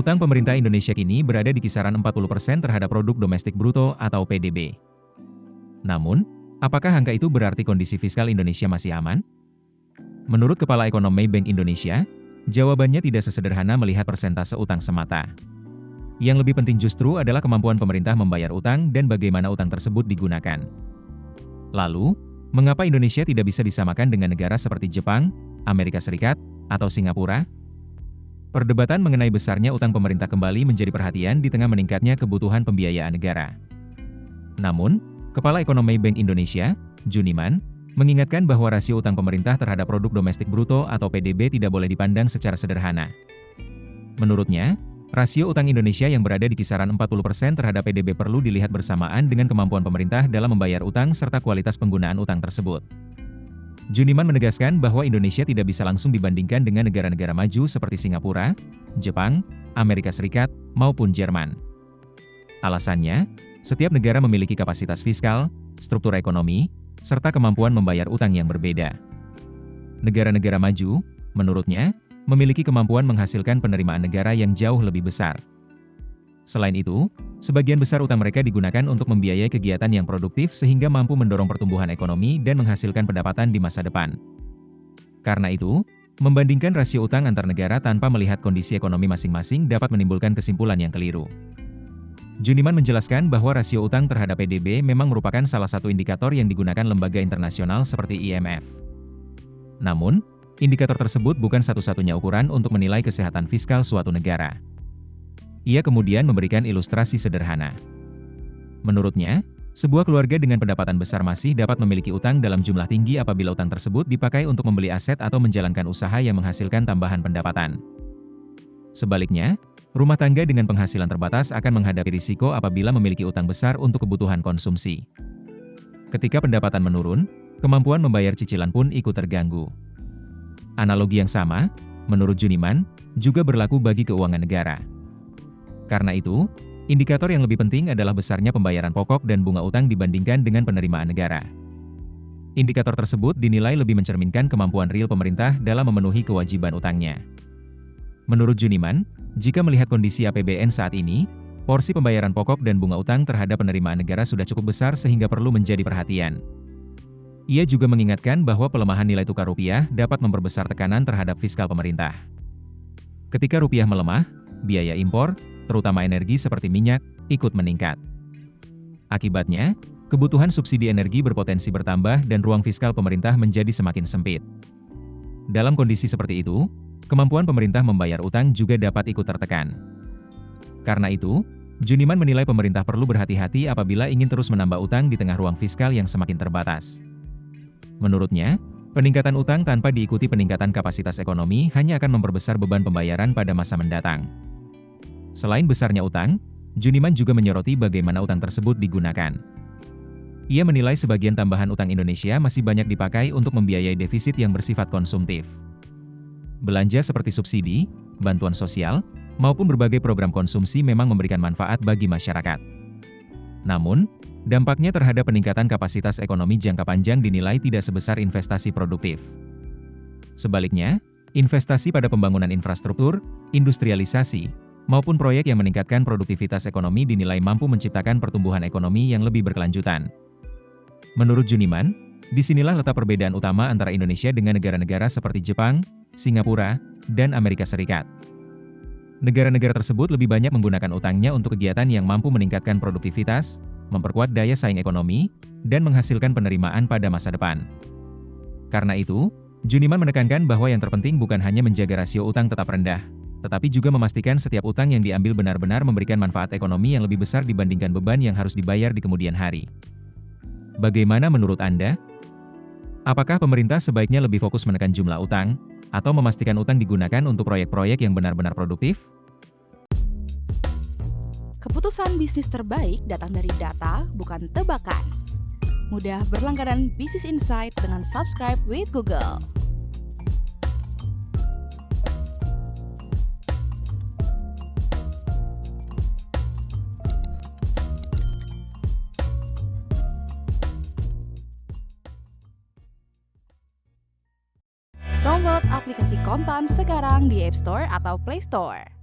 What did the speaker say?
Utang pemerintah Indonesia kini berada di kisaran 40% terhadap produk domestik bruto atau PDB. Namun, apakah angka itu berarti kondisi fiskal Indonesia masih aman? Menurut Kepala Ekonomi Bank Indonesia, jawabannya tidak sesederhana melihat persentase utang semata. Yang lebih penting justru adalah kemampuan pemerintah membayar utang dan bagaimana utang tersebut digunakan. Lalu, mengapa Indonesia tidak bisa disamakan dengan negara seperti Jepang, Amerika Serikat, atau Singapura? Perdebatan mengenai besarnya utang pemerintah kembali menjadi perhatian di tengah meningkatnya kebutuhan pembiayaan negara. Namun, Kepala Ekonomi Bank Indonesia, Juniman, mengingatkan bahwa rasio utang pemerintah terhadap produk domestik bruto atau PDB tidak boleh dipandang secara sederhana. Menurutnya, rasio utang Indonesia yang berada di kisaran 40% terhadap PDB perlu dilihat bersamaan dengan kemampuan pemerintah dalam membayar utang serta kualitas penggunaan utang tersebut. Juniman menegaskan bahwa Indonesia tidak bisa langsung dibandingkan dengan negara-negara maju seperti Singapura, Jepang, Amerika Serikat, maupun Jerman. Alasannya, setiap negara memiliki kapasitas fiskal, struktur ekonomi, serta kemampuan membayar utang yang berbeda. Negara-negara maju, menurutnya, memiliki kemampuan menghasilkan penerimaan negara yang jauh lebih besar. Selain itu, sebagian besar utang mereka digunakan untuk membiayai kegiatan yang produktif sehingga mampu mendorong pertumbuhan ekonomi dan menghasilkan pendapatan di masa depan. Karena itu, membandingkan rasio utang antar negara tanpa melihat kondisi ekonomi masing-masing dapat menimbulkan kesimpulan yang keliru. Juniman menjelaskan bahwa rasio utang terhadap PDB memang merupakan salah satu indikator yang digunakan lembaga internasional seperti IMF. Namun, indikator tersebut bukan satu-satunya ukuran untuk menilai kesehatan fiskal suatu negara. Ia kemudian memberikan ilustrasi sederhana. Menurutnya, sebuah keluarga dengan pendapatan besar masih dapat memiliki utang dalam jumlah tinggi apabila utang tersebut dipakai untuk membeli aset atau menjalankan usaha yang menghasilkan tambahan pendapatan. Sebaliknya, rumah tangga dengan penghasilan terbatas akan menghadapi risiko apabila memiliki utang besar untuk kebutuhan konsumsi. Ketika pendapatan menurun, kemampuan membayar cicilan pun ikut terganggu. Analogi yang sama, menurut Juniman, juga berlaku bagi keuangan negara. Karena itu, indikator yang lebih penting adalah besarnya pembayaran pokok dan bunga utang dibandingkan dengan penerimaan negara. Indikator tersebut dinilai lebih mencerminkan kemampuan real pemerintah dalam memenuhi kewajiban utangnya. Menurut Juniman, jika melihat kondisi APBN saat ini, porsi pembayaran pokok dan bunga utang terhadap penerimaan negara sudah cukup besar sehingga perlu menjadi perhatian. Ia juga mengingatkan bahwa pelemahan nilai tukar rupiah dapat memperbesar tekanan terhadap fiskal pemerintah. Ketika rupiah melemah, biaya impor, terutama energi seperti minyak, ikut meningkat. Akibatnya, kebutuhan subsidi energi berpotensi bertambah dan ruang fiskal pemerintah menjadi semakin sempit. Dalam kondisi seperti itu, kemampuan pemerintah membayar utang juga dapat ikut tertekan. Karena itu, Juniman menilai pemerintah perlu berhati-hati apabila ingin terus menambah utang di tengah ruang fiskal yang semakin terbatas. Menurutnya, peningkatan utang tanpa diikuti peningkatan kapasitas ekonomi hanya akan memperbesar beban pembayaran pada masa mendatang. Selain besarnya utang, Juniman juga menyoroti bagaimana utang tersebut digunakan. Ia menilai sebagian tambahan utang Indonesia masih banyak dipakai untuk membiayai defisit yang bersifat konsumtif. Belanja seperti subsidi, bantuan sosial, maupun berbagai program konsumsi memang memberikan manfaat bagi masyarakat. Namun, dampaknya terhadap peningkatan kapasitas ekonomi jangka panjang dinilai tidak sebesar investasi produktif. Sebaliknya, investasi pada pembangunan infrastruktur, industrialisasi, maupun proyek yang meningkatkan produktivitas ekonomi dinilai mampu menciptakan pertumbuhan ekonomi yang lebih berkelanjutan. Menurut Juniman, disinilah letak perbedaan utama antara Indonesia dengan negara-negara seperti Jepang, Singapura, dan Amerika Serikat. Negara-negara tersebut lebih banyak menggunakan utangnya untuk kegiatan yang mampu meningkatkan produktivitas, memperkuat daya saing ekonomi, dan menghasilkan penerimaan pada masa depan. Karena itu, Juniman menekankan bahwa yang terpenting bukan hanya menjaga rasio utang tetap rendah, tetapi juga memastikan setiap utang yang diambil benar-benar memberikan manfaat ekonomi yang lebih besar dibandingkan beban yang harus dibayar di kemudian hari. Bagaimana menurut Anda? Apakah pemerintah sebaiknya lebih fokus menekan jumlah utang, atau memastikan utang digunakan untuk proyek-proyek yang benar-benar produktif? Keputusan bisnis terbaik datang dari data, bukan tebakan. Mudah berlangganan Business Insight dengan subscribe with Google. Download aplikasi Kontan sekarang di App Store atau Play Store.